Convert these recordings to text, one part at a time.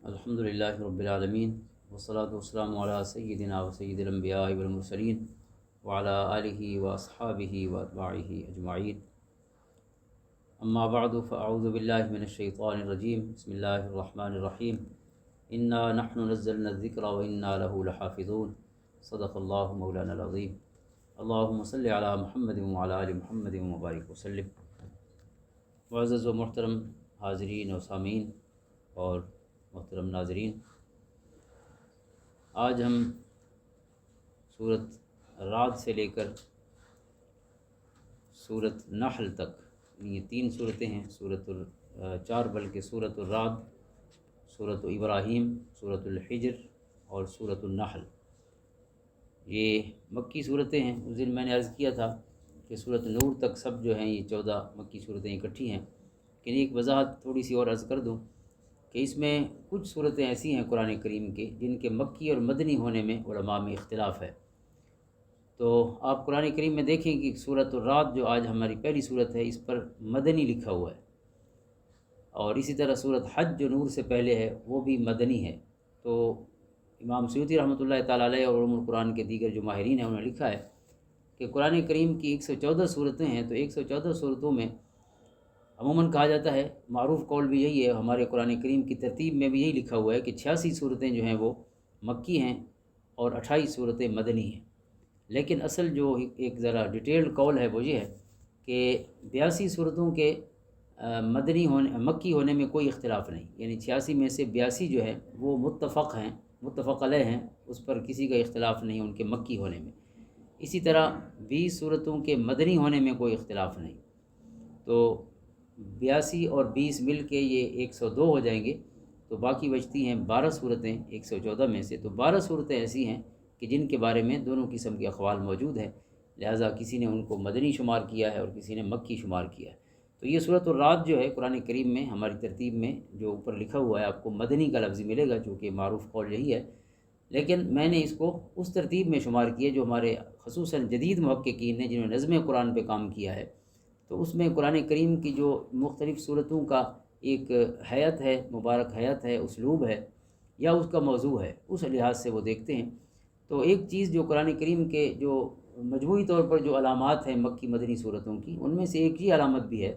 الحمد للہ رب العالمین والصلاة والسلام علی سیدنا و سید الانبیاء والمرسلین وعلی آلہ واصحابہ واتباعہ اجمعین. اما بعد فاعوذ باللہ من الشیطان الرجیم. بسم اللہ الرحمن الرحیم. انا نحن نزلنا الذکر وانا له لحافظون. صدق اللہ مولانا العظیم. اللہم صلی علی محمد وعلی آل محمد وبارک وسلم. معزز و محترم حاضرین و سامعین اور محترم ناظرین، آج ہم سورۃ رعد سے لے کر سورۃ نحل تک، یہ 3 صورتیں ہیں، سورۃ الرعد، سورۃ ابراہیم، سورۃ الحجر اور سورۃ النحل. یہ مکی صورتیں ہیں. اس دن میں نے عرض کیا تھا کہ سورۃ نور تک سب جو ہیں یہ 14 مکی صورتیں اکٹھی ہیں، لیکن ایک وضاحت تھوڑی سی اور عرض کر دوں کہ اس میں کچھ صورتیں ایسی ہیں قرآن کریم کے جن کے مکی اور مدنی ہونے میں علماء میں اختلاف ہے. تو آپ قرآن کریم میں دیکھیں کہ سورۃ الرعد جو آج ہماری پہلی صورت ہے اس پر مدنی لکھا ہوا ہے، اور اسی طرح سورۃ حج جو نور سے پہلے ہے وہ بھی مدنی ہے. تو امام سیوطی رحمۃ اللہ تعالیٰ علیہ اور علوم القرآن کے دیگر جو ماہرین ہیں انہوں نے لکھا ہے کہ قرآن کریم کی 114 صورتیں ہیں، تو 114 صورتوں میں عموماً کہا جاتا ہے، معروف قول بھی یہی ہے، ہمارے قرآن کریم کی ترتیب میں بھی یہی لکھا ہوا ہے کہ 86 صورتیں جو ہیں وہ مکی ہیں اور 28 صورتیں مدنی ہیں. لیکن اصل جو ایک ذرا ڈیٹیلڈ قول ہے وہ یہ ہے کہ 82 صورتوں کے مکی ہونے میں کوئی اختلاف نہیں، یعنی 86 میں سے 82 جو ہے وہ متفق علیہ ہیں، اس پر کسی کا اختلاف نہیں ان کے مکی ہونے میں. اسی طرح 20 صورتوں کے مدنی ہونے میں کوئی اختلاف نہیں. تو 82 اور 20 مل کے یہ 102 ہو جائیں گے، تو باقی بچتی ہیں 12 صورتیں 114 میں سے. تو 12 صورتیں ایسی ہیں کہ جن کے بارے میں دونوں قسم کے اقوال موجود ہیں، لہٰذا کسی نے ان کو مدنی شمار کیا ہے اور کسی نے مکی شمار کیا ہے. تو یہ سورۃ الرعد جو ہے قرآن کریم میں ہماری ترتیب میں جو اوپر لکھا ہوا ہے آپ کو مدنی کا لفظ ملے گا، چونکہ معروف قول یہی ہے، لیکن میں نے اس کو اس ترتیب میں شمار کیا جو ہمارے خصوصاً جدید محققین نے جنہوں نے نظم قرآن پہ کام کیا ہے. تو اس میں قرآن کریم کی جو مختلف صورتوں کا ایک حیت ہے، مبارک حیت ہے، اسلوب ہے یا اس کا موضوع ہے، اس لحاظ سے وہ دیکھتے ہیں. تو ایک چیز جو قرآن کریم کے جو مجموعی طور پر جو علامات ہیں مکی مدنی صورتوں کی، ان میں سے ایک ہی علامت بھی ہے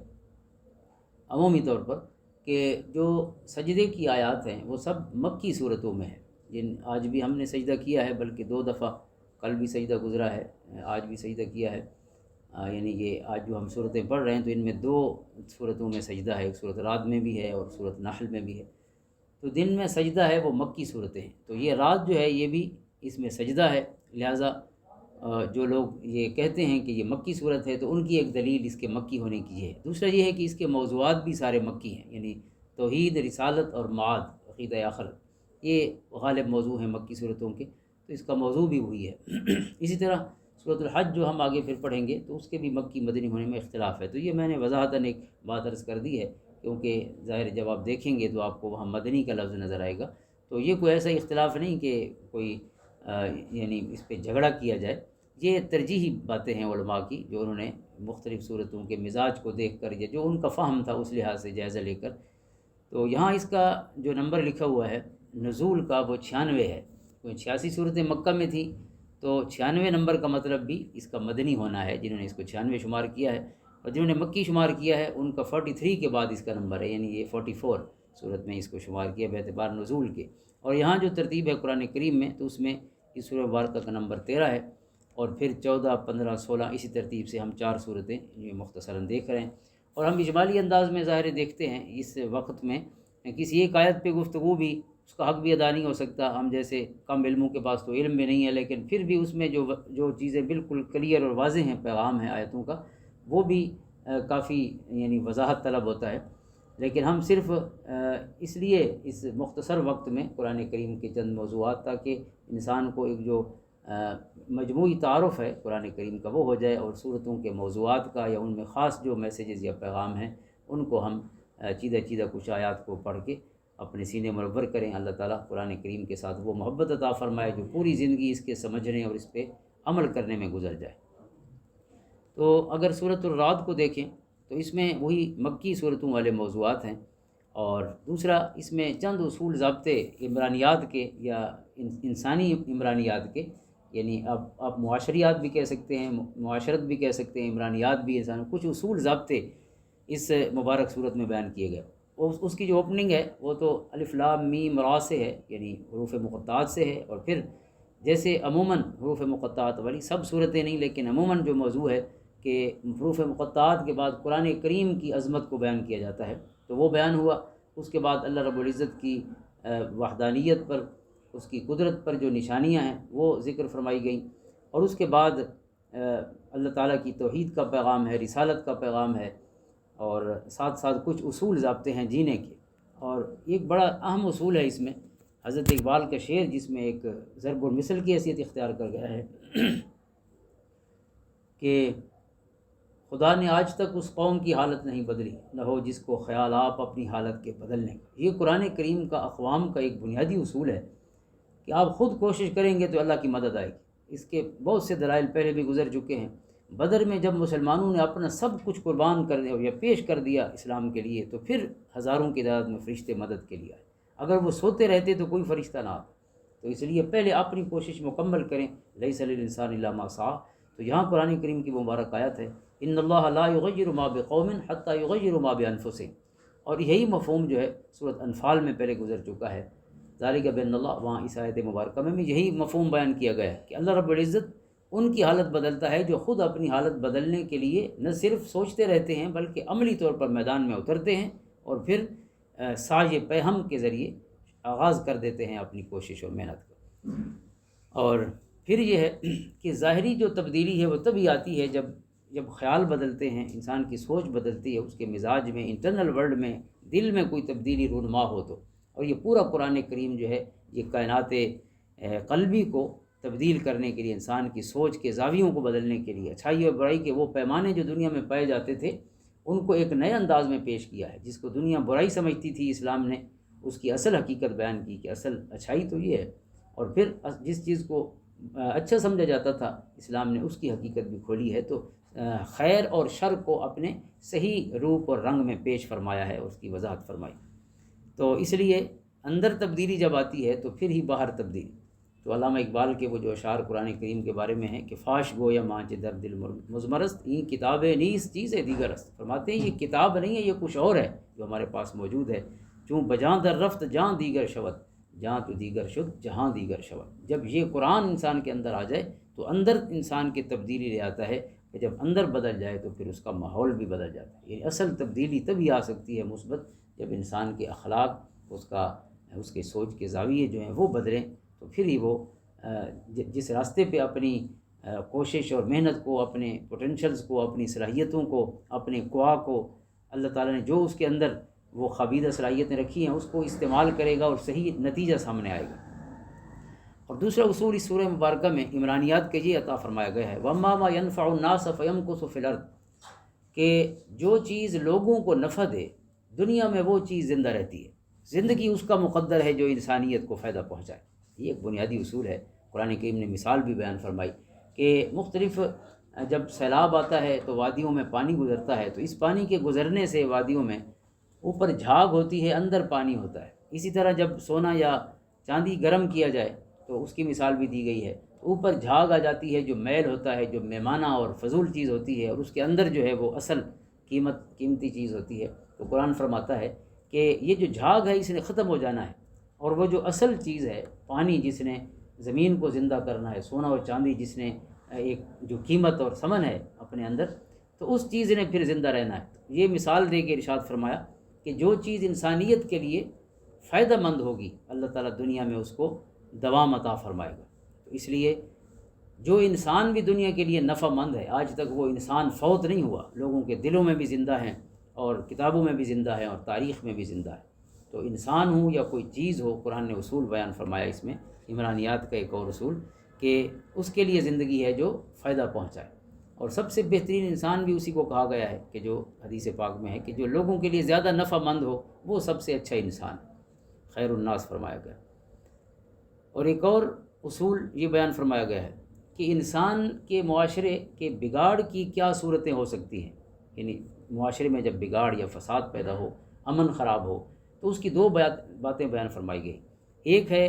عمومی طور پر کہ جو سجدے کی آیات ہیں وہ سب مکی صورتوں میں ہیں. جن آج بھی ہم نے سجدہ کیا ہے، بلکہ 2 دفعہ، کل بھی سجدہ گزرا ہے، آج بھی سجدہ کیا ہے. یعنی یہ آج جو ہم صورتیں پڑھ رہے ہیں تو ان میں 2 صورتوں میں سجدہ ہے، ایک سورۃ رعد میں بھی ہے اور سورۃ نحل میں بھی ہے. تو دن میں سجدہ ہے وہ مکی صورتیں ہیں. تو یہ رات جو ہے یہ بھی اس میں سجدہ ہے. لہٰذا جو لوگ یہ کہتے ہیں کہ یہ مکی صورت ہے تو ان کی ایک دلیل اس کے مکی ہونے کی ہے. دوسرا یہ ہے کہ اس کے موضوعات بھی سارے مکی ہیں، یعنی توحید، رسالت اور معاد، عقیدہ آخرت، یہ غالب موضوع ہیں مکی صورتوں کے، تو اس کا موضوع بھی وہی ہے. اسی طرح سورۃ الحج جو ہم آگے پھر پڑھیں گے تو اس کے بھی مکی مدنی ہونے میں اختلاف ہے. تو یہ میں نے وضاحتاً ایک بات عرض کر دی ہے، کیونکہ ظاہر جب آپ دیکھیں گے تو آپ کو وہاں مدنی کا لفظ نظر آئے گا. تو یہ کوئی ایسا اختلاف نہیں کہ کوئی یعنی اس پہ جھگڑا کیا جائے. یہ ترجیحی باتیں ہیں علماء کی جو انہوں نے مختلف صورتوں کے مزاج کو دیکھ کر یا جو ان کا فہم تھا اس لحاظ سے جائزہ لے کر. تو یہاں اس کا جو نمبر لکھا ہوا ہے نزول کا وہ 96 ہے. کوئی 86 صورتیں مکہ میں تھیں تو 96 نمبر کا مطلب بھی اس کا مدنی ہونا ہے. جنہوں نے اس کو 96 شمار کیا ہے اور جنہوں نے مکی شمار کیا ہے ان کا 43 کے بعد اس کا نمبر ہے، یعنی یہ 44 صورت میں اس کو شمار کیا باعتبار نزول کے. اور یہاں جو ترتیب ہے قرآن کریم میں تو اس میں اس سورہ مبارکہ کا نمبر 13 ہے، اور پھر 14، 15، 16 اسی ترتیب سے ہم 4 صورتیں یہ مختصراً دیکھ رہے ہیں. اور ہم اجمالی انداز میں ظاہر دیکھتے ہیں اس وقت میں کسی ایک آیت پہ گفتگو بھی اس کا حق بھی ادا نہیں ہو سکتا. ہم جیسے کم علموں کے پاس تو علم بھی نہیں ہے، لیکن پھر بھی اس میں جو چیزیں بالکل کلیئر اور واضح ہیں، پیغام ہے آیتوں کا، وہ بھی کافی یعنی وضاحت طلب ہوتا ہے. لیکن ہم صرف اس لیے اس مختصر وقت میں قرآن کریم کے چند موضوعات تاکہ انسان کو ایک جو مجموعی تعارف ہے قرآن کریم کا وہ ہو جائے، اور صورتوں کے موضوعات کا یا ان میں خاص جو میسیجز یا پیغام ہیں ان کو ہم چیدہ کچھ آیات کو پڑھ کے اپنے سینے منور کریں. اللہ تعالیٰ قرآن کریم کے ساتھ وہ محبت عطا فرمائے جو پوری زندگی اس کے سمجھنے اور اس پہ عمل کرنے میں گزر جائے. تو اگر سورۃ الرعد کو دیکھیں تو اس میں وہی مکی صورتوں والے موضوعات ہیں، اور دوسرا اس میں چند اصول ضابطے عمرانیات کے یا انسانی عمرانیات کے، یعنی اب آپ معاشریات بھی کہہ سکتے ہیں، معاشرت بھی کہہ سکتے ہیں، عمرانیات بھی انسان، کچھ اصول ضابطے اس مبارک صورت میں بیان کیے گئے۔ اس کی جو اوپننگ ہے وہ تو الف لام میم را سے ہے، یعنی حروف مقطعات سے ہے، اور پھر جیسے عموماً حروف مقطعات والی سب صورتیں نہیں، لیکن عموماً جو موضوع ہے کہ حروف مقطعات کے بعد قرآن کریم کی عظمت کو بیان کیا جاتا ہے، تو وہ بیان ہوا۔ اس کے بعد اللہ رب العزت کی وحدانیت پر، اس کی قدرت پر جو نشانیاں ہیں وہ ذکر فرمائی گئیں، اور اس کے بعد اللہ تعالیٰ کی توحید کا پیغام ہے، رسالت کا پیغام ہے، اور ساتھ ساتھ کچھ اصول ضابطے ہیں جینے کے۔ اور ایک بڑا اہم اصول ہے اس میں حضرت اقبال کا شعر، جس میں ایک ضرب المثل کی حیثیت اختیار کر گیا ہے کہ خدا نے آج تک اس قوم کی حالت نہیں بدلی، نہ ہو جس کو خیال آپ اپنی حالت کے بدلنے کا۔ یہ قرآن کریم کا اقوام کا ایک بنیادی اصول ہے کہ آپ خود کوشش کریں گے تو اللہ کی مدد آئے گی۔ اس کے بہت سے دلائل پہلے بھی گزر چکے ہیں۔ بدر میں جب مسلمانوں نے اپنا سب کچھ قربان کر دیا یا پیش کر دیا اسلام کے لیے، تو پھر ہزاروں کی تعداد میں فرشتے مدد کے لیے آئے۔ اگر وہ سوتے رہتے تو کوئی فرشتہ نہ آتا۔ تو اس لیے پہلے اپنی کوشش مکمل کریں، لیس للانسان الا ما سعی۔ تو یہاں قرآن کریم کی مبارک آیت ہے، ان اللہ لا یغیر ما بقوم حتی یغیروا ما بانفسہم، اور یہی مفہوم جو ہے سورۃ انفال میں پہلے گزر چکا ہے، ذالک بان اللہ، وہاں اس آیت مبارکہ میں بھی یہی مفہوم بیان کیا گیا ہے کہ اللہ رب العزت ان کی حالت بدلتا ہے جو خود اپنی حالت بدلنے کے لیے نہ صرف سوچتے رہتے ہیں بلکہ عملی طور پر میدان میں اترتے ہیں، اور پھر سعی پیہم کے ذریعے آغاز کر دیتے ہیں اپنی کوشش اور محنت کا۔ اور پھر یہ ہے کہ ظاہری جو تبدیلی ہے وہ تبھی آتی ہے جب خیال بدلتے ہیں، انسان کی سوچ بدلتی ہے، اس کے مزاج میں، انٹرنل ورلڈ میں، دل میں کوئی تبدیلی رونما ہو تو۔ اور یہ پورا قرآن کریم جو ہے یہ کائنات قلبی کو تبدیل کرنے کے لیے، انسان کی سوچ کے زاویوں کو بدلنے کے لیے، اچھائی اور برائی کے وہ پیمانے جو دنیا میں پائے جاتے تھے ان کو ایک نئے انداز میں پیش کیا ہے۔ جس کو دنیا برائی سمجھتی تھی، اسلام نے اس کی اصل حقیقت بیان کی کہ اصل اچھائی تو یہ ہے، اور پھر جس چیز کو اچھا سمجھا جاتا تھا اسلام نے اس کی حقیقت بھی کھولی ہے۔ تو خیر اور شر کو اپنے صحیح روپ اور رنگ میں پیش فرمایا ہے، اس کی وضاحت فرمائی۔ تو اس لیے اندر تبدیلی جب آتی ہے تو پھر ہی باہر تبدیلی۔ تو علامہ اقبال کے وہ جو اشعار قرآن کریم کے بارے میں ہیں کہ فاش گو یا مانچ در دل مزمرست، این کتابیں نیس چیز دیگر است، فرماتے ہیں یہ کتاب نہیں ہے، یہ کچھ اور ہے جو ہمارے پاس موجود ہے۔ چوں بجاں در رفت جاں دیگر شود، جہاں تو دیگر شد جہاں دیگر شود۔ جب یہ قرآن انسان کے اندر آ جائے تو اندر انسان کی تبدیلی لے آتا ہے، کہ جب اندر بدل جائے تو پھر اس کا ماحول بھی بدل جاتا ہے۔ یعنی اصل تبدیلی تبھی آ سکتی ہے مثبت، جب انسان کے اخلاق، اس کے سوچ کے زاویے جو ہیں وہ بدلیں، تو پھر ہی وہ جس راستے پہ اپنی کوشش اور محنت کو، اپنے پوٹینشلز کو، اپنی صلاحیتوں کو، اپنے قوا کو، اللہ تعالیٰ نے جو اس کے اندر وہ خابیدہ صلاحیتیں رکھی ہیں اس کو استعمال کرے گا اور صحیح نتیجہ سامنے آئے گا۔ اور دوسرا اصول اس سورہ مبارکہ میں عمرانیات کے یہ عطا فرمایا گیا ہے، وَأَمَّا مَا يَنْفَعُ النَّاسَ فَيَمْكُثُ فِي الْأَرْضِ، کہ جو چیز لوگوں کو نفع دے دنیا میں وہ چیز زندہ رہتی ہے۔ زندگی اس کا مقدر ہے جو انسانیت کو فائدہ پہنچائے۔ یہ ایک بنیادی اصول ہے۔ قرآن کریم نے مثال بھی بیان فرمائی کہ مختلف جب سیلاب آتا ہے تو وادیوں میں پانی گزرتا ہے، تو اس پانی کے گزرنے سے وادیوں میں اوپر جھاگ ہوتی ہے، اندر پانی ہوتا ہے۔ اسی طرح جب سونا یا چاندی گرم کیا جائے تو اس کی مثال بھی دی گئی ہے، اوپر جھاگ آ جاتی ہے جو میل ہوتا ہے، جو میمانہ اور فضول چیز ہوتی ہے، اور اس کے اندر جو ہے وہ اصل قیمتی چیز ہوتی ہے۔ تو قرآن فرماتا ہے کہ یہ جو جھاگ ہے اس نے ختم ہو جانا ہے، اور وہ جو اصل چیز ہے پانی جس نے زمین کو زندہ کرنا ہے، سونا اور چاندی جس نے ایک جو قیمت اور ثمن ہے اپنے اندر، تو اس چیز نے پھر زندہ رہنا ہے۔ یہ مثال دے کے ارشاد فرمایا کہ جو چیز انسانیت کے لیے فائدہ مند ہوگی اللہ تعالیٰ دنیا میں اس کو دوام عطا فرمائے گا۔ تو اس لیے جو انسان بھی دنیا کے لیے نفع مند ہے، آج تک وہ انسان فوت نہیں ہوا، لوگوں کے دلوں میں بھی زندہ ہیں اور کتابوں میں بھی زندہ ہے اور تاریخ میں بھی زندہ ہے۔ تو انسان ہو یا کوئی چیز ہو، قرآن نے اصول بیان فرمایا اس میں، عمرانیات کا ایک اور اصول، کہ اس کے لیے زندگی ہے جو فائدہ پہنچائے۔ اور سب سے بہترین انسان بھی اسی کو کہا گیا ہے کہ جو حدیث پاک میں ہے کہ جو لوگوں کے لیے زیادہ نفع مند ہو وہ سب سے اچھا انسان، خیر الناس فرمایا گیا۔ اور ایک اور اصول یہ بیان فرمایا گیا ہے کہ انسان کے معاشرے کے بگاڑ کی کیا صورتیں ہو سکتی ہیں، یعنی معاشرے میں جب بگاڑ یا فساد پیدا ہو، امن خراب ہو، تو اس کی دو باتیں بیان فرمائی گئی. ایک ہے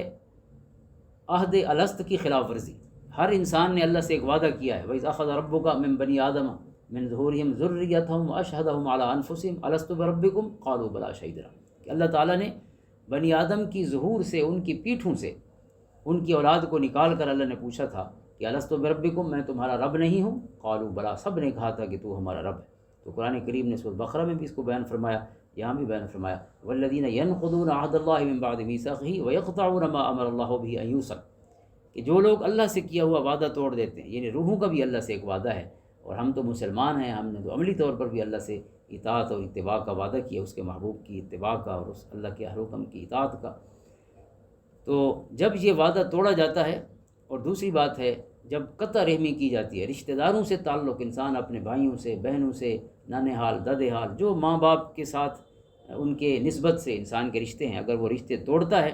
عہد الست کی خلاف ورزی. ہر انسان نے اللہ سے ایک وعدہ کیا ہے، وَإِذْ أَخَذَ رَبُّكَ مِنْ بَنِي آدَمَ مِنْ ظُهُورِهِمْ ذُرِّيَّتَهُمْ وَأَشْهَدَهُمْ عَلَىٰ أَنفُسِهِمْ أَلَسْتُ بِرَبِّكُمْ قَالُوا بَلَىٰ شَهِدْنَا. کہ اللہ تعالیٰ نے بنی آدم کی ظہور سے، ان کی پیٹھوں سے، ان کی اولاد کو نکال کر اللہ نے پوچھا تھا کہ الستُ بربکم، میں تمہارا رب نہیں ہوں؟ قالوا بلا، سب نے کہا تھا کہ تو ہمارا رب ہے. تو قرآن کریم نے سورۃ بقرہ میں بھی اس کو بیان فرمایا، یہاں بھی بیان فرمایا والذین ینقضون عہد اللہ من بعد میثاقہ ویقطعون ما امر اللہ بہ ان یوصل. کہ جو لوگ اللہ سے کیا ہوا وعدہ توڑ دیتے ہیں، یعنی روحوں کا بھی اللہ سے ایک وعدہ ہے، اور ہم تو مسلمان ہیں، ہم نے تو عملی طور پر بھی اللہ سے اطاعت اور اتباع کا وعدہ کیا، اس کے محبوب کی اتباع کا اور اس اللہ کے ہر حکم کی اطاعت کا. تو جب یہ وعدہ توڑا جاتا ہے، اور دوسری بات ہے جب قطع رحمی کی جاتی ہے، رشتہ داروں سے تعلق، انسان اپنے بھائیوں سے، بہنوں سے، نانے حال دادے حال، جو ماں باپ کے ساتھ ان کے نسبت سے انسان کے رشتے ہیں، اگر وہ رشتے توڑتا ہے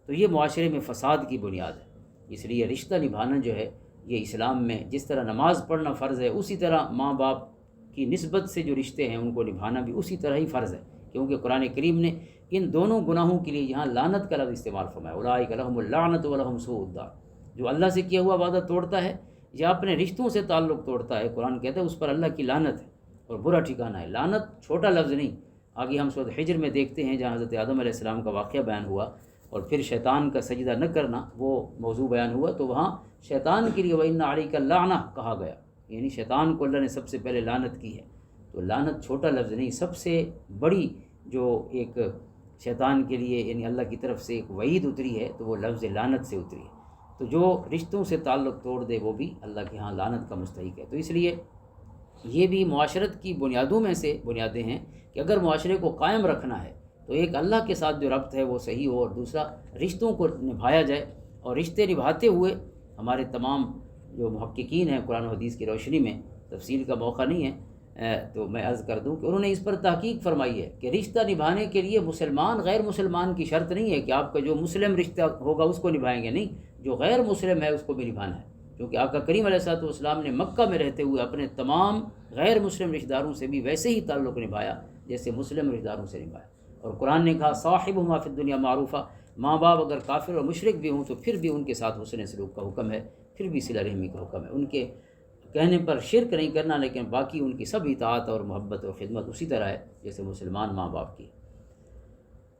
تو یہ معاشرے میں فساد کی بنیاد ہے. اس لیے رشتہ نبھانا جو ہے یہ اسلام میں جس طرح نماز پڑھنا فرض ہے، اسی طرح ماں باپ کی نسبت سے جو رشتے ہیں ان کو نبھانا بھی اسی طرح ہی فرض ہے. کیونکہ قرآن کریم نے ان دونوں گناہوں کے لیے یہاں لعنت کا لفظ استعمال فرمایا، اولئک لہم اللعنۃ ولہم سوء الدار. جو اللہ سے کیا ہوا وعدہ توڑتا ہے یا اپنے رشتوں سے تعلق توڑتا ہے، قرآن کہتا ہے اس پر اللہ کی لعنت ہے اور برا ٹھکانہ ہے. لعنت چھوٹا لفظ نہیں. آگے ہم سورۃ حجر میں دیکھتے ہیں جہاں حضرت آدم علیہ السلام کا واقعہ بیان ہوا اور پھر شیطان کا سجدہ نہ کرنا وہ موضوع بیان ہوا، تو وہاں شیطان کے لیے وَإِنَّ عَلَيْكَ اللَّعْنَةَ کہا گیا، یعنی شیطان کو اللہ نے سب سے پہلے لعنت کی ہے. تو لعنت چھوٹا لفظ نہیں، سب سے بڑی جو ایک شیطان کے لیے یعنی اللہ کی طرف سے ایک وعید اتری ہے تو وہ لفظ لعنت سے اتری ہے. تو جو رشتوں سے تعلق توڑ دے وہ بھی اللہ کے ہاں لعنت کا مستحق ہے. تو اس لیے یہ بھی معاشرت کی بنیادوں میں سے بنیادیں ہیں کہ اگر معاشرے کو قائم رکھنا ہے تو ایک اللہ کے ساتھ جو ربط ہے وہ صحیح ہو، اور دوسرا رشتوں کو نبھایا جائے. اور رشتے نبھاتے ہوئے ہمارے تمام جو محققین ہیں قرآن و حدیث کی روشنی میں، تفصیل کا موقع نہیں ہے تو میں عرض کر دوں کہ انہوں نے اس پر تحقیق فرمائی ہے کہ رشتہ نبھانے کے لیے مسلمان غیر مسلمان کی شرط نہیں ہے کہ آپ کا جو مسلم رشتہ ہوگا اس کو نبھائیں گے، نہیں، جو غیر مسلم ہے اس کو بھی نبھانا ہے. کیونکہ آقا کریم علیہ الصلوۃ والسلام نے مکہ میں رہتے ہوئے اپنے تمام غیر مسلم رشتہ داروں سے بھی ویسے ہی تعلق نبھایا جیسے مسلم رشتہ داروں سے نبھایا. اور قرآن نے کہا صاحبہما فی الدنیا معروفہ، ماں باپ اگر کافر اور مشرک بھی ہوں تو پھر بھی ان کے ساتھ حسن سلوک کا حکم ہے، پھر بھی صلہ رحمی کا حکم ہے. ان کے کہنے پر شرک نہیں کرنا، لیکن باقی ان کی سب اطاعت اور محبت اور خدمت اسی طرح ہے جیسے مسلمان ماں باپ کی.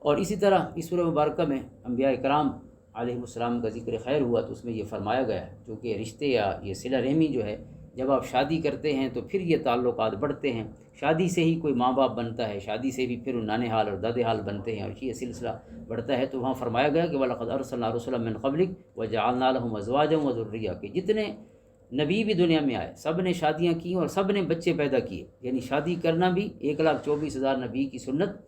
اور اسی طرح اس سورہ مبارکہ میں انبیاء کرام علیہ السلام کا ذکر خیر ہوا تو اس میں یہ فرمایا گیا ہے چونکہ رشتے یا یہ صلہ رحمی جو ہے جب آپ شادی کرتے ہیں تو پھر یہ تعلقات بڑھتے ہیں. شادی سے ہی کوئی ماں باپ بنتا ہے، شادی سے بھی پھر نانے حال اور دادے حال بنتے ہیں، اور یہ سلسلہ بڑھتا ہے. تو وہاں فرمایا گیا کہ وَلَقَدْ أَرْسَلْنَا رُسُلًا مِّن قَبْلِكَ وَجَعَلْنَا لَهُمْ أَزْوَاجًا وَذُرِّيَّةً. کہ جتنے نبی بھی دنیا میں آئے سب نے شادیاں کی اور سب نے بچے پیدا کیے. یعنی شادی کرنا بھی 1,24,000 نبی کی سنت،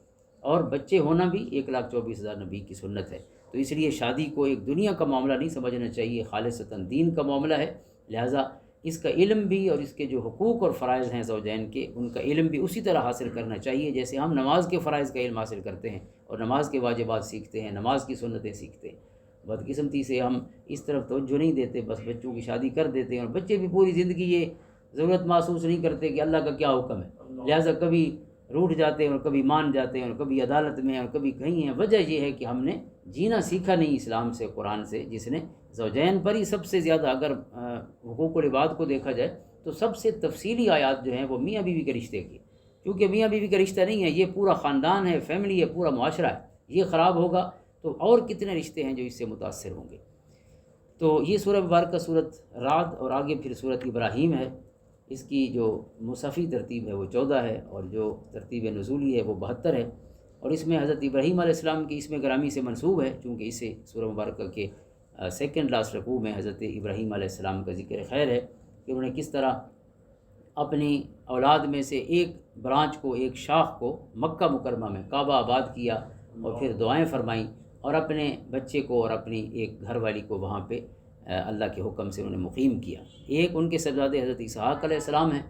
اور بچے ہونا بھی 1,24,000 نبی کی سنت ہے. تو اس لیے شادی کو ایک دنیا کا معاملہ نہیں سمجھنا چاہیے، خالصتاً دین کا معاملہ ہے. لہٰذا اس کا علم بھی اور اس کے جو حقوق اور فرائض ہیں زوجین کے، ان کا علم بھی اسی طرح حاصل کرنا چاہیے جیسے ہم نماز کے فرائض کا علم حاصل کرتے ہیں اور نماز کے واجبات سیکھتے ہیں، نماز کی سنتیں سیکھتے ہیں. بدقسمتی سے ہم اس طرف توجہ نہیں دیتے، بس بچوں کی شادی کر دیتے ہیں، اور بچے بھی پوری زندگی یہ ضرورت محسوس نہیں کرتے کہ اللہ کا کیا حکم ہے. لہٰذا کبھی روٹھ جاتے ہیں اور کبھی مان جاتے ہیں اور کبھی عدالت میں اور کبھی کہیں ہیں. وجہ یہ ہے کہ ہم نے جینا سیکھا نہیں اسلام سے، قرآن سے، جس نے زوجین پر ہی سب سے زیادہ اگر حقوق و العباد کو دیکھا جائے تو سب سے تفصیلی آیات جو ہیں وہ میاں بیوی کے رشتے کی. کیونکہ میاں بیوی کا رشتہ نہیں ہے، یہ پورا خاندان ہے، فیملی ہے، پورا معاشرہ ہے. یہ خراب ہوگا تو اور کتنے رشتے ہیں جو اس سے متاثر ہوں گے. تو یہ سورہ مبارکہ سورۃ رعد اور آگے پھر سورۃ ابراہیم ہے. اس کی جو مصحفی ترتیب ہے وہ 14 ہے اور جو ترتیب نزولی ہے وہ 72 ہے. اور اس میں حضرت ابراہیم علیہ السلام کی اسم گرامی سے منسوب ہے، چونکہ اسے سورہ مبارکہ کے سیکنڈ لاسٹ رکوع میں حضرت ابراہیم علیہ السلام کا ذکر خیر ہے کہ انہوں نے کس طرح اپنی اولاد میں سے ایک برانچ کو، ایک شاخ کو مکہ مکرمہ میں کعبہ آباد کیا اور پھر دعائیں فرمائیں، اور اپنے بچے کو اور اپنی ایک گھر والی کو وہاں پہ اللہ کے حکم سے انہوں نے مقیم کیا. ایک ان کے صاحبزادے حضرت اسحاق علیہ السلام ہیں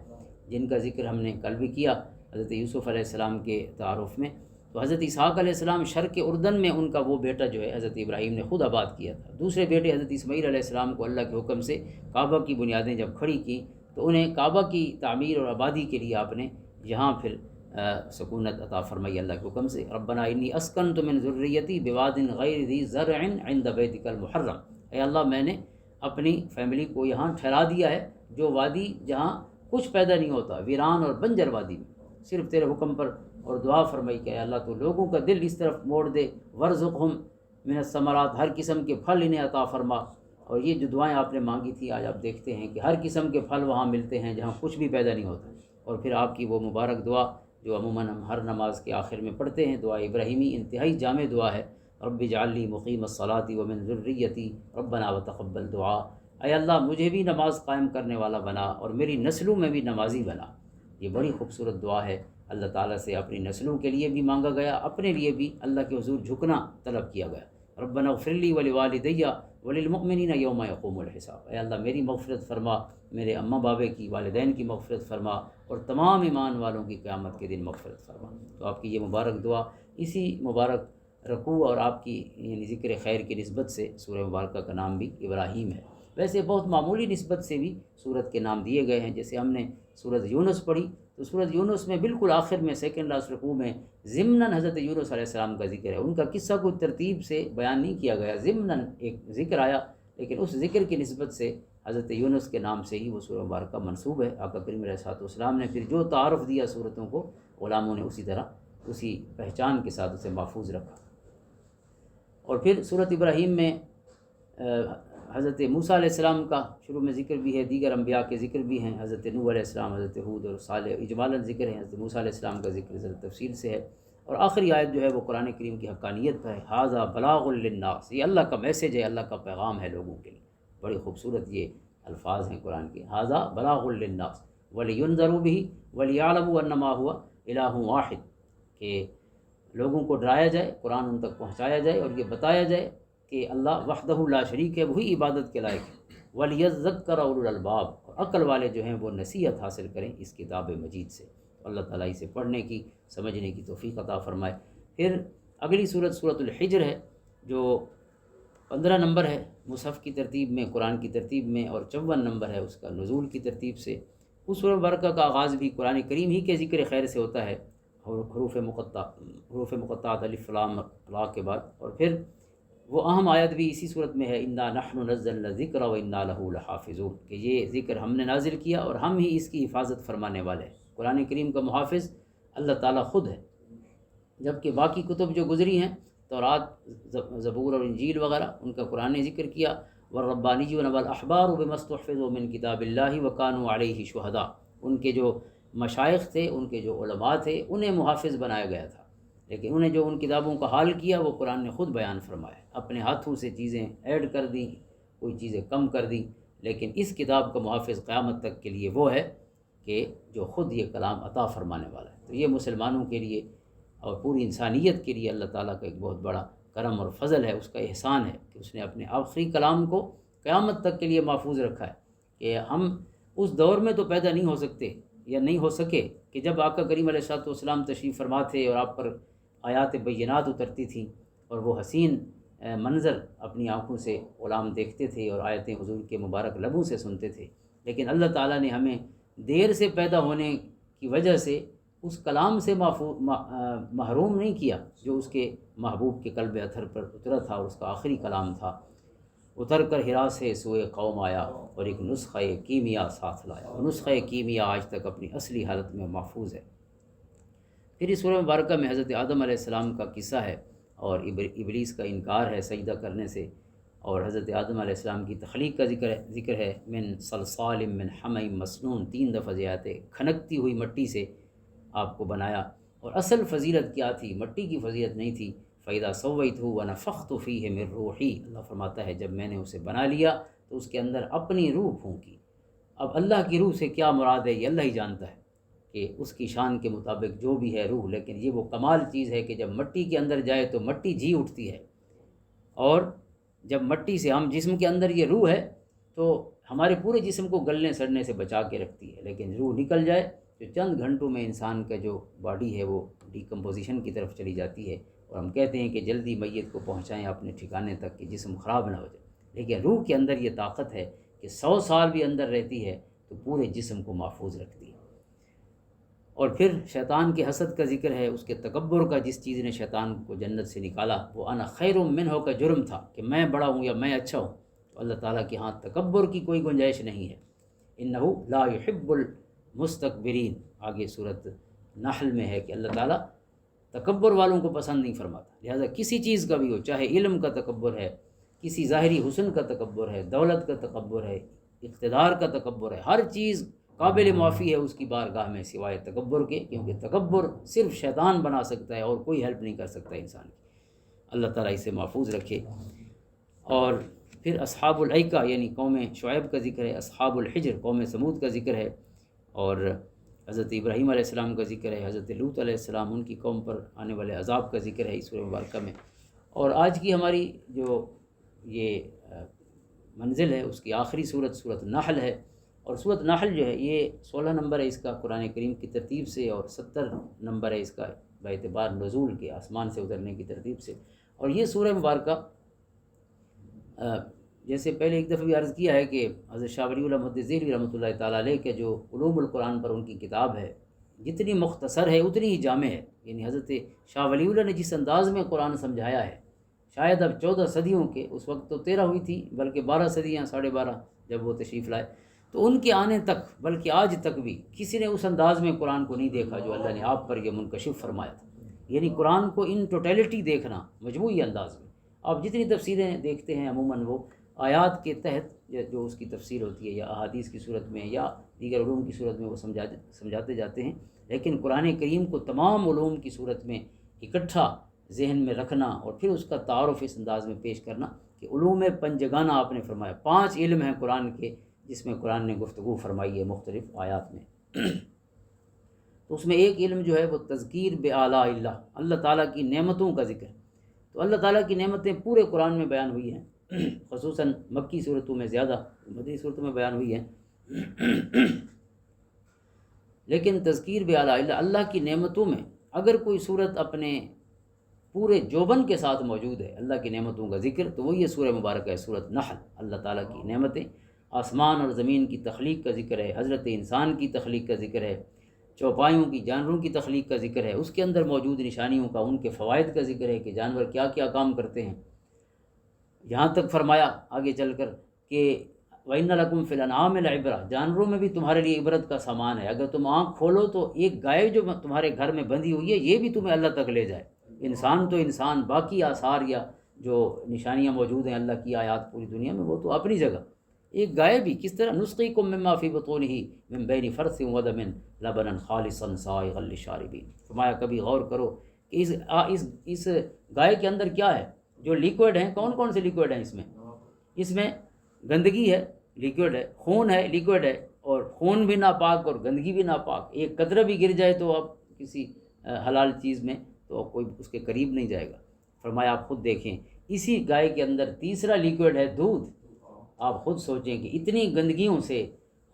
جن کا ذکر ہم نے کل بھی کیا حضرت یوسف علیہ السلام کے تعارف میں. تو حضرت اسحاق علیہ السلام شرق اردن میں ان کا وہ بیٹا جو ہے حضرت ابراہیم نے خود آباد کیا تھا. دوسرے بیٹے حضرت اسماعیل علیہ السلام کو اللہ کے حکم سے کعبہ کی بنیادیں جب کھڑی کی تو انہیں کعبہ کی تعمیر اور آبادی کے لیے آپ نے یہاں پھر سکونت عطا فرمائی اللہ کے حکم سے۔ ربنا انی اسکنت من ذریتی بواد غیر ذی زرع عند بیتک المحرم، اے اللہ میں نے اپنی فیملی کو یہاں ٹھہرا دیا ہے جو وادی جہاں کچھ پیدا نہیں ہوتا، ویران اور بنجر وادی میں، صرف تیرے حکم پر۔ اور دعا فرمائی کہ اے اللہ تو لوگوں کا دل اس طرف موڑ دے، ورزقہم من الثمرات، ہر قسم کے پھل انہیں عطا فرما۔ اور یہ جو دعائیں آپ نے مانگی تھی، آج آپ دیکھتے ہیں کہ ہر قسم کے پھل وہاں ملتے ہیں جہاں کچھ بھی پیدا نہیں ہوتا۔ اور پھر آپ کی وہ مبارک دعا جو عموماً ہم ہر نماز کے آخر میں پڑھتے ہیں، دعا ابراہیمی، انتہائی جامع دعا ہے، رب اجعل لی مقیم الصلاۃ ومن ذریتی ربنا وتقبل دعا، اے اللہ مجھے بھی نماز قائم کرنے والا بنا اور میری نسلوں میں بھی نمازی بنا۔ یہ بڑی خوبصورت دعا ہے، اللہ تعالیٰ سے اپنی نسلوں کے لیے بھی مانگا گیا، اپنے لیے بھی اللہ کے حضور جھکنا طلب کیا گیا۔ ربنا اغفر لی ولوالدی وللمؤمنین یوم یقوم الحساب، اے اللہ میری مغفرت فرما، میرے اماں بابے کی، والدین کی مغفرت فرما، اور تمام ایمان والوں کی قیامت کے دن مغفرت فرما۔ تو آپ کی یہ مبارک دعا اسی مبارک رکوع اور آپ کی یعنی ذکر خیر کی نسبت سے سورہ مبارکہ کا نام بھی ابراہیم ہے۔ ویسے بہت معمولی نسبت سے بھی سورت کے نام دیے گئے ہیں، جیسے ہم نے سورت یونس پڑھی تو سورت یونس میں بالکل آخر میں سیکنڈ لاسٹ رکوع میں ضمناً حضرت یونس علیہ السلام کا ذکر ہے۔ ان کا قصہ کوئی ترتیب سے بیان نہیں کیا گیا، ضمناً ایک ذکر آیا، لیکن اس ذکر کی نسبت سے حضرت یونس کے نام سے ہی وہ سورہ مبارکہ منسوب ہے۔ آقا کریم علیہ الصلوۃ والسلام نے پھر جو تعارف دیا سورتوں کو، غلاموں نے اسی طرح اسی پہچان کے ساتھ اسے محفوظ رکھا۔ اور پھر سورت ابراہیم میں حضرت موسیٰ علیہ السلام کا شروع میں ذکر بھی ہے، دیگر انبیاء کے ذکر بھی ہیں، حضرت نوح علیہ السلام، حضرت ہود اور صالح اجمالاً ذکر ہے، حضرت موسیٰ علیہ السلام کا ذکر ذرا تفصیل سے ہے۔ اور آخری آیت جو ہے وہ قرآن کریم کی حقانیت پر ہے، ھذا بلاغ للناس، یہ اللہ کا میسج ہے، اللہ کا پیغام ہے لوگوں کے لیے۔ بڑی خوبصورت یہ الفاظ ہیں قرآن کے، ھذا بلاغ للناس ولینذروا بہ ولیعلموا انما هو الہ واحد، کہ لوگوں کو ڈرایا جائے، قرآن ان تک پہنچایا جائے اور یہ بتایا جائے کہ اللہ وحدہ لا شریک ہے، وہی عبادت کے لائق ہے۔ ولیذکر اولو الالباب، اور عقل والے جو ہیں وہ نصیحت حاصل کریں اس کتاب مجید سے۔ اللہ تعالیٰ اسے پڑھنے کی، سمجھنے کی توفیق عطا فرمائے۔ پھر اگلی سورت سورت الحجر ہے، جو 15 نمبر ہے مصحف کی ترتیب میں، قرآن کی ترتیب میں، اور 54 نمبر ہے اس کا نزول کی ترتیب سے۔ اس سورہ مبارکہ کا آغاز بھی قرآن کریم ہی کے ذکر خیر سے ہوتا ہے، حروف مقطعات الف لام را کے بعد، اور پھر وہ اہم آیت بھی اسی صورت میں ہے، انا نحن نزلنا الذکر وانا لہ لحافظون، کہ یہ ذکر ہم نے نازل کیا اور ہم ہی اس کی حفاظت فرمانے والے ہیں۔ قرآن کریم کا محافظ اللہ تعالیٰ خود ہے، جبکہ باقی کتب جو گزری ہیں، تورات، زبور اور انجیل وغیرہ، ان کا قرآن نے ذکر کیا۔ والربانیون والاحبار بما استحفظوا من کتاب اللہ وکانوا علیہ شہداء، ان کے جو مشائخ تھے، ان کے جو علماء تھے، انہیں محافظ بنایا گیا تھا، لیکن انہیں جو ان کتابوں کا حال کیا وہ قرآن نے خود بیان فرمایا، اپنے ہاتھوں سے چیزیں ایڈ کر دیں، کوئی چیزیں کم کر دیں، لیکن اس کتاب کا محافظ قیامت تک کے لیے وہ ہے کہ جو خود یہ کلام عطا فرمانے والا ہے۔ تو یہ مسلمانوں کے لیے اور پوری انسانیت کے لیے اللہ تعالیٰ کا ایک بہت بڑا کرم اور فضل ہے، اس کا احسان ہے کہ اس نے اپنے آخری کلام کو قیامت تک کے لیے محفوظ رکھا ہے، کہ ہم اس دور میں تو پیدا نہیں ہو سکتے یا نہیں ہو سکے کہ جب آقا کریم علیہ الصلوۃ والسلام تشریف فرما تھے اور آپ پر آیات بینات اترتی تھیں اور وہ حسین منظر اپنی آنکھوں سے غلام دیکھتے تھے اور آیتیں حضور کے مبارک لبوں سے سنتے تھے، لیکن اللہ تعالیٰ نے ہمیں دیر سے پیدا ہونے کی وجہ سے اس کلام سے محروم نہیں کیا جو اس کے محبوب کے قلب اطہر پر اترا تھا اور اس کا آخری کلام تھا۔ اتر کر ہرا سے سوئے قوم آیا اور ایک نسخہ کیمیا ساتھ لایا، اور نسخہ کیمیا آج تک اپنی اصلی حالت میں محفوظ ہے۔ پھر اس سورہ مبارکہ میں حضرت آدم علیہ السلام کا قصہ ہے اور ابلیس کا انکار ہے سجدہ کرنے سے، اور حضرت آدم علیہ السلام کی تخلیق کا ذکر ہے، من صلصال من حمأ مسنون، 3 دفعہ زیادہ کھنکتی ہوئی مٹی سے آپ کو بنایا۔ اور اصل فضیلت کیا تھی؟ مٹی کی فضیلت نہیں تھی، فَإِذَا سَوَّيْتُهُ وَنَفَخْتُ فِيهِ مِن رُوحِي، اللہ فرماتا ہے جب میں نے اسے بنا لیا تو اس کے اندر اپنی روح پھونکی۔ اب اللہ کی روح سے کیا مراد ہے یہ اللہ ہی جانتا ہے، کہ اس کی شان کے مطابق جو بھی ہے روح، لیکن یہ وہ کمال چیز ہے کہ جب مٹی کے اندر جائے تو مٹی جی اٹھتی ہے، اور جب مٹی سے ہم جسم کے اندر یہ روح ہے تو ہمارے پورے جسم کو گلنے سڑنے سے بچا کے رکھتی ہے، لیکن روح نکل جائے تو چند گھنٹوں میں انسان کا جو باڈی ہے وہ ڈیکمپوزیشن کی طرف چلی جاتی ہے، اور ہم کہتے ہیں کہ جلدی میت کو پہنچائیں اپنے ٹھکانے تک کہ جسم خراب نہ ہو جائے، لیکن روح کے اندر یہ طاقت ہے کہ 100 سال بھی اندر رہتی ہے تو پورے جسم کو محفوظ رکھتی ہے۔ اور پھر شیطان کے حسد کا ذکر ہے، اس کے تکبر کا، جس چیز نے شیطان کو جنت سے نکالا وہ انا خیر منہ کا جرم تھا کہ میں بڑا ہوں یا میں اچھا ہوں، تو اللہ تعالیٰ کے ہاں تکبر کی کوئی گنجائش نہیں ہے۔ انہ لا يحب المستکبرین، آگے صورت نحل میں ہے کہ اللہ تعالیٰ تکبر والوں کو پسند نہیں فرماتا۔ لہذا کسی چیز کا بھی ہو، چاہے علم کا تکبر ہے، کسی ظاہری حسن کا تکبر ہے، دولت کا تکبر ہے، اقتدار کا تکبر ہے، ہر چیز قابل معافی ہے اس کی بارگاہ میں سوائے تکبر کے، کیونکہ تکبر صرف شیطان بنا سکتا ہے اور کوئی ہیلپ نہیں کر سکتا انسان کی۔ اللہ تعالیٰ اسے محفوظ رکھے۔ اور پھر اصحاب الایکہ یعنی قوم شعیب کا ذکر ہے، اصحاب الحجر قوم سمود کا ذکر ہے، اور حضرت ابراہیم علیہ السلام کا ذکر ہے، حضرت لوط علیہ السلام ان کی قوم پر آنے والے عذاب کا ذکر ہے اس سورہ مبارکہ میں۔ اور آج کی ہماری جو یہ منزل ہے اس کی آخری سورت نحل ہے، اور سورت نحل جو ہے یہ 16 نمبر ہے اس کا قرآن کریم کی ترتیب سے، اور 70 نمبر ہے اس کا باعتبار نزول کے، آسمان سے اترنے کی ترتیب سے۔ اور یہ سورہ مبارکہ جیسے پہلے ایک دفعہ بھی عرض کیا ہے کہ حضرت شاہ ولی اللہ محدث دہلوی رحمۃ اللہ تعالیٰ علیہ کے جو علوم القرآن پر ان کی کتاب ہے، جتنی مختصر ہے اتنی ہی جامع ہے۔ یعنی حضرت شاہ ولی اللہ نے جس انداز میں قرآن سمجھایا ہے، شاید اب 14 صدیوں کے، اس وقت تو 13 ہوئی تھی، بلکہ 12 صدیاں 12.5 جب وہ تشریف لائے، تو ان کے آنے تک بلکہ آج تک بھی کسی نے اس انداز میں قرآن کو نہیں دیکھا جو اللہ نے آپ پر یہ منکشف فرمایا تھا۔ یعنی قرآن کو ان ٹوٹیلٹی دیکھنا مجموعی انداز میں۔ آپ جتنی تفسیریں دیکھتے ہیں عموماً وہ آیات کے تحت جو اس کی تفسیر ہوتی ہے، یا احادیث کی صورت میں یا دیگر علوم کی صورت میں وہ سمجھاتے جاتے ہیں، لیکن قرآن کریم کو تمام علوم کی صورت میں اکٹھا ذہن میں رکھنا اور پھر اس کا تعارف اس انداز میں پیش کرنا کہ علوم پنجگانہ آپ نے فرمایا، 5 علم ہیں قرآن کے جس میں قرآن نے گفتگو فرمائی ہے مختلف آیات میں۔ تو اس میں ایک علم جو ہے وہ تذکیر بآلاء اللہ، اللہ تعالیٰ کی نعمتوں کا ذکر۔ تو اللہ تعالیٰ کی نعمتیں پورے قرآن میں بیان ہوئی ہیں، خصوصاً مکی صورتوں میں زیادہ، مدنی صورتوں میں بیان ہوئی ہیں، لیکن تذکیر بآلاء اللہ، اللہ کی نعمتوں میں اگر کوئی صورت اپنے پورے جوبن کے ساتھ موجود ہے اللہ کی نعمتوں کا ذکر، تو وہ یہ سورہ مبارکہ ہے سورۃ نحل۔ اللہ تعالیٰ کی نعمتیں، آسمان اور زمین کی تخلیق کا ذکر ہے، حضرت انسان کی تخلیق کا ذکر ہے، چوپایوں کی جانوروں کی تخلیق کا ذکر ہے، اس کے اندر موجود نشانیوں کا، ان کے فوائد کا ذکر ہے کہ جانور کیا کیا کام کرتے ہیں۔ یہاں تک فرمایا آگے چل کر کہ وَإِنَّ لَكُمْ فِي الْأَنْعَامِ لَعِبْرَةً، جانوروں میں بھی تمہارے لیے عبرت کا سامان ہے۔ اگر تم آنکھ کھولو تو ایک گائے جو تمہارے گھر میں بندھی ہوئی ہے یہ بھی تمہیں اللہ تک لے جائے۔ انسان تو انسان، باقی آثار یا جو نشانیاں موجود ہیں اللہ کی آیات پوری دنیا میں وہ تو اپنی جگہ، ایک گائے بھی کس طرح نسقیکم مما فی بطونہ من بین فرث ودم لبنا خالصا سائغا للشاربین۔ فرمایا کبھی غور کرو کہ اس گائے کے اندر کیا ہے، جو لیکوڈ ہیں، کون کون سے لیکوڈ ہیں اس میں گندگی ہے، لیکوڈ ہے، خون ہے، لیکوڈ ہے، اور خون بھی ناپاک اور گندگی بھی ناپاک، ایک قطرہ بھی گر جائے تو اب کسی حلال چیز میں تو کوئی اس کے قریب نہیں جائے گا۔ فرمایا آپ خود دیکھیں اسی گائے کے اندر تیسرا لیکوڈ ہے دودھ۔ آپ خود سوچیں کہ اتنی گندگیوں سے،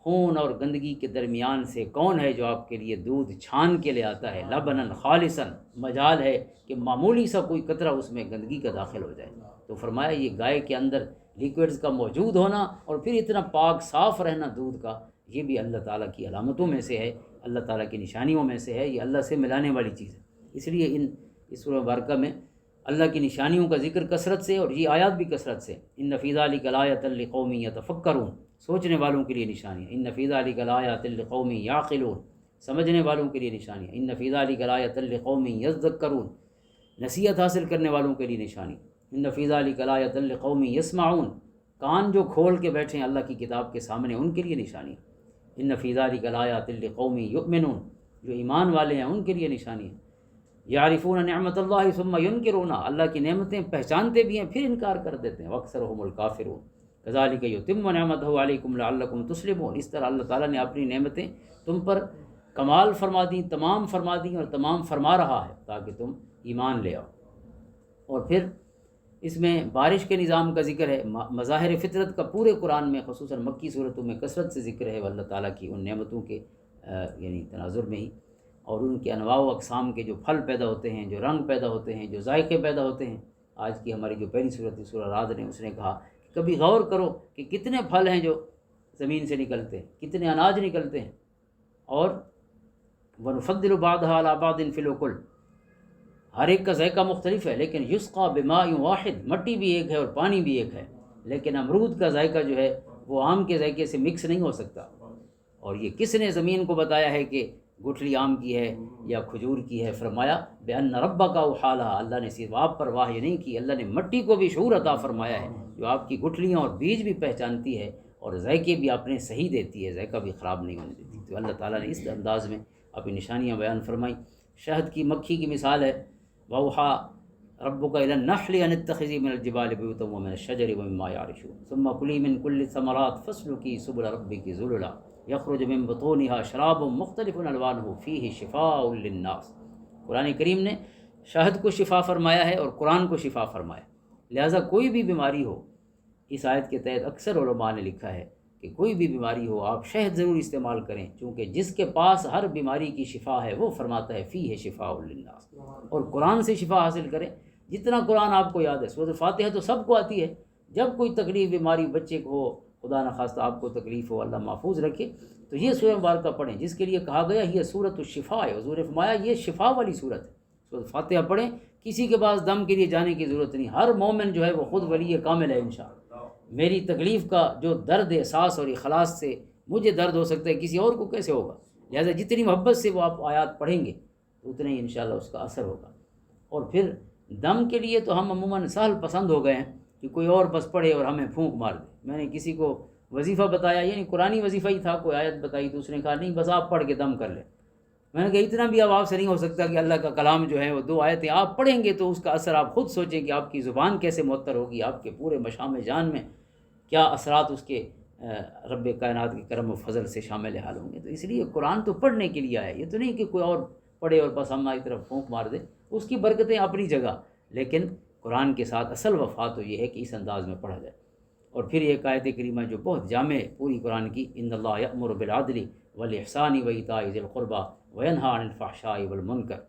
خون اور گندگی کے درمیان سے کون ہے جو آپ کے لیے دودھ چھان کے لے آتا ہے، لبنن خالصا، مجال ہے کہ معمولی سا کوئی قطرہ اس میں گندگی کا داخل ہو جائے۔ تو فرمایا یہ گائے کے اندر لیکوڈز کا موجود ہونا اور پھر اتنا پاک صاف رہنا دودھ کا، یہ بھی اللہ تعالیٰ کی علامتوں میں سے ہے، اللہ تعالیٰ کی نشانیوں میں سے ہے، یہ اللہ سے ملانے والی چیز ہے۔ اس لیے اس سورہ مبارکہ میں اللہ کی نشانیوں کا ذکر کثرت سے، اور یہ آیات بھی کثرت سے۔ ان فی ذلک لآیۃ لقوم یتفکرون، سوچنے والوں کے لیے نشانیاں۔ ان فی ذلک لآیۃ لقوم یعقلون، سمجھنے والوں کے لیے نشانیاں۔ ان فی ذلک لآیۃ لقوم یذکرون، نصیحت حاصل کرنے والوں کے لیے نشانی۔ ان فی ذلک لآیۃ لقوم یسمعون، کان جو کھول کے بیٹھے ہیں اللہ کی کتاب کے سامنے ان کے لیے نشانی۔ ان فی ذلک لآیات لقوم یؤمنون، جو ایمان والے ہیں ان کے لیے نشانی ہے۔ یعرفون نعمت اللہ ثم ینکرونہا، اللہ کی نعمتیں پہچانتے بھی ہیں پھر انکار کر دیتے ہیں۔ واکثرهم الکافرون کذالک یتم نعمتہ علیکم لعلکم تسلمون، اس طرح اللہ تعالیٰ نے اپنی نعمتیں تم پر کمال فرما دیں، تمام فرما دیں اور تمام فرما رہا ہے تاکہ تم ایمان لے آؤ۔ اور پھر اس میں بارش کے نظام کا ذکر ہے، مظاہر فطرت کا پورے قرآن میں خصوصاً مکی صورتوں میں کثرت سے ذکر ہے، اللہ تعالیٰ کی ان نعمتوں کے یعنی تناظر میں ہی، اور ان کے انواع و اقسام کے جو پھل پیدا ہوتے ہیں، جو رنگ پیدا ہوتے ہیں، جو ذائقے پیدا ہوتے ہیں۔ آج کی ہماری جو پہلی صورت ہے سورہ رعد نے، اس نے کہا کہ کبھی غور کرو کہ کتنے پھل ہیں جو زمین سے نکلتے ہیں، کتنے اناج نکلتے ہیں، اور ونفضل بعضها على بعض فی الأکل، ہر ایک کا ذائقہ مختلف ہے، لیکن یسقا بماء واحد، مٹی بھی ایک ہے اور پانی بھی ایک ہے، لیکن امرود کا ذائقہ جو ہے وہ آم کے ذائقے سے مکس نہیں ہو سکتا۔ اور یہ کس نے زمین کو بتایا ہے کہ گٹھلی آم کی ہے یا کھجور کی ہے؟ فرمایا بأن ربک اوحی لہا، اللہ نے صرف آپ پر وحی نہیں کی، اللہ نے مٹی کو بھی شعور عطا فرمایا ہے جو آپ کی گٹھلیاں اور بیج بھی پہچانتی ہے اور ذائقے بھی آپ نے صحیح دیتی ہے، ذائقہ بھی خراب نہیں ہونے دیتی۔ تو اللہ تعالیٰ نے اس انداز میں اپنی نشانیاں بیان فرمائی۔ شہد کی مکھی کی مثال ہے، وَأَوْحَىٰ رَبُّكَ إِلَى النَّحْلِ أَنِ اتَّخِذِي مِنَ الْجِبَالِ بُيُوتًا وَمِنَ الشَّجَرِ وَمِمَّا يَعْرِشُونَ ثُمَّ كُلِي مِن كُلِّ الثَّمَرَاتِ فَاسْلُكِي سُبُلَ رَبِّكِ ذُلُلًا يَخْرُجُ مِن بُطُونِهَا شَرَابٌ مُخْتَلِفٌ أَلْوَانُهُ فِيهِ شِفَاءٌ لِلنَّاسِ۔ قرآن کریم نے شہد کو شفا فرمایا ہے اور قرآن کو شفا فرمایا، لہٰذا کوئی بھی بیماری ہو، اس آیت کے تحت اکثر علماء نے لکھا ہے کہ کوئی بھی بیماری ہو آپ شہد ضرور استعمال کریں، چونکہ جس کے پاس ہر بیماری کی شفا ہے وہ فرماتا ہے فیہ شفاء للناس، اور قرآن سے شفا حاصل کریں۔ جتنا قرآن آپ کو یاد ہے، سورۃ فاتحہ تو سب کو آتی ہے، جب کوئی تکلیف بیماری بچے کو ہو، خدا نخواستہ آپ کو تکلیف ہو، اللہ محفوظ رکھے، تو یہ سورہ مبارکہ پڑھیں جس کے لیے کہا گیا یہ سورۃ الشفاء ہے۔ حضور نے فرمایا یہ شفا والی سورت ہے، سورۃ فاتحہ پڑھیں، کسی کے پاس دم کے لیے جانے کی ضرورت نہیں، ہر مومن جو ہے وہ خود ولی کامل ہے انشاءاللہ۔ میری تکلیف کا جو درد احساس اور اخلاص سے مجھے درد ہو سکتا ہے کسی اور کو کیسے ہوگا؟ لہٰذا جتنی محبت سے وہ آپ آیات پڑھیں گے تو اتنا ہی انشاءاللہ اس کا اثر ہوگا۔ اور پھر دم کے لیے تو ہم عموماً سہل پسند ہو گئے ہیں کہ کوئی اور بس پڑھے اور ہمیں پھونک مار دے۔ میں نے کسی کو وظیفہ بتایا، یعنی قرآنی وظیفہ ہی تھا، کوئی آیت بتائی تو اس نے کہا نہیں بس آپ پڑھ کے دم کر لیں۔ میں نے کہا اتنا بھی اب آپ سے نہیں ہو سکتا کہ اللہ کا کلام جو ہے وہ 2 آیتیں آپ پڑھیں گے تو اس کا اثر آپ خود سوچیں کہ آپ کی زبان کیسے معطر ہوگی، آپ کے پورے مشام جان میں کیا اثرات اس کے رب کائنات کے کرم و فضل سے شامل حال ہوں گے۔ تو اس لیے قرآن تو پڑھنے کے لیے آئے، یہ تو نہیں کہ کوئی اور پڑھے اور بس ہماری طرف پھونک مار دے، اس کی برکتیں اپنی جگہ، لیکن قرآن کے ساتھ اصل وفا تو یہ ہے کہ اس انداز میں پڑھا جائے۔ اور پھر ایک آیت کریمہ جو بہت جامع ہے پوری قرآن کی، ان اللہ یأمر بالعدل والاحسان وایتاء ذی القربى وینہی عن الفحشاء والمنکر،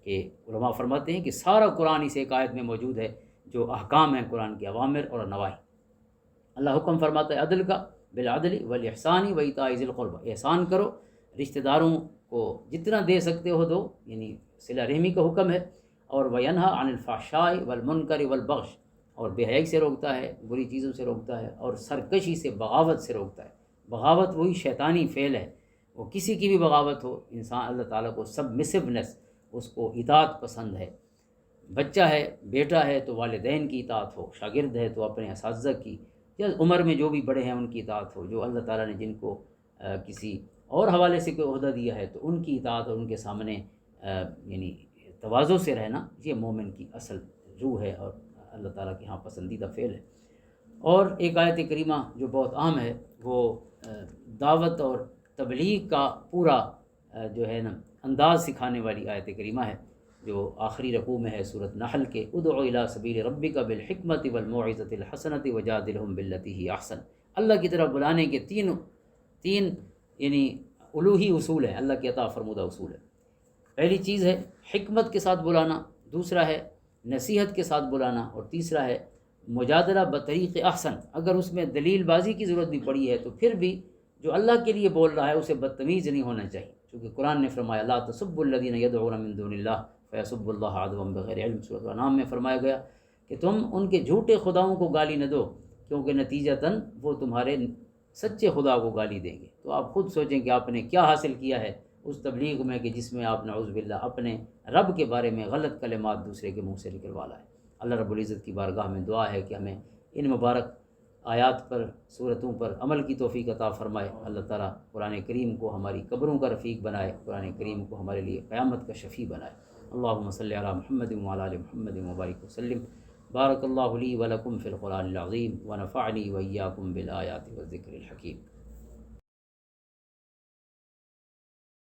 کہ علماء فرماتے ہیں کہ سارا قرآن اس ایک آیت میں موجود ہے جو احکام ہیں قرآن کے، اوامر اور نواہی۔ اللہ حکم فرماتا ہے عدل کا، بالعدل والاحسان وایتاء ذی القربى، احسان کرو، رشتہ داروں کو جتنا دے سکتے ہو دو، یعنی صلہ رحمی کا حکم ہے، اور وینہی عن الفحشاء والمنکر والبغی، اور بے حیائی سے روکتا ہے، بری چیزوں سے روکتا ہے، اور سرکشی سے، بغاوت سے روکتا ہے۔ بغاوت وہی شیطانی فعل ہے، وہ کسی کی بھی بغاوت ہو، انسان اللہ تعالیٰ کو سبمسونیس، اس کو اطاعت پسند ہے۔ بچہ ہے، بیٹا ہے تو والدین کی اطاعت ہو، شاگرد ہے تو اپنے اساتذہ کی، یا عمر میں جو بھی بڑے ہیں ان کی اطاعت ہو، جو اللہ تعالیٰ نے جن کو کسی اور حوالے سے کوئی عہدہ دیا ہے تو ان کی اطاعت اور ان کے سامنے یعنی تواضع سے رہنا، یہ مومن کی اصل روح ہے اور اللہ تعالیٰ کے ہاں پسندیدہ فعل ہے۔ اور ایک آیت کریمہ جو بہت عام ہے وہ دعوت اور تبلیغ کا پورا جو ہے نا انداز سکھانے والی آیت کریمہ ہے، جو آخری رکوع میں ہے سورۃ نحل کے، ادع الی سبیل ربک بالحکمۃ والموعظۃ الحسنۃ وجادلہم باللتی ہی احسن۔ اللہ کی طرف بلانے کے تین یعنی الوہی اصول ہیں، اللہ کے عطا فرمودہ اصول ہے۔ پہلی چیز ہے حکمت کے ساتھ بلانا، دوسرا ہے نصیحت کے ساتھ بلانا، اور تیسرا ہے مجادلہ بطریق احسن۔ اگر اس میں دلیل بازی کی ضرورت بھی پڑی ہے تو پھر بھی جو اللہ کے لیے بول رہا ہے اسے بدتمیز نہیں ہونا چاہیے، کیونکہ قرآن نے فرمایا لا تسبوا الذین یدعون من دون اللہ فیسبوا اللہ عدوا بغیر علم۔ سورۃ الانعام میں فرمایا گیا کہ تم ان کے جھوٹے خداؤں کو گالی نہ دو، کیونکہ نتیجتاً وہ تمہارے سچے خدا کو گالی دیں گے۔ تو آپ خود سوچیں کہ آپ نے کیا حاصل کیا ہے اس تبلیغ میں کہ جس میں آپ نعوذ باللہ اپنے رب کے بارے میں غلط کلمات دوسرے کے منہ سے نکلوا لائے۔ اللہ رب العزت کی بارگاہ میں دعا ہے کہ ہمیں ان مبارک آیات پر، صورتوں پر عمل کی توفیق عطا فرمائے۔ اللہ تعالیٰ قرآن کریم کو ہماری قبروں کا رفیق بنائے، قرآن کریم کو ہمارے لیے قیامت کا شفیع بنائے۔ اللہم صلی علی محمد وعلی آل محمد وبارک وسلم۔ بارک اللہ لی ولکم فی القرآن العظیم ونفعنی وإیاکم بالآیات والذکر الحکیم۔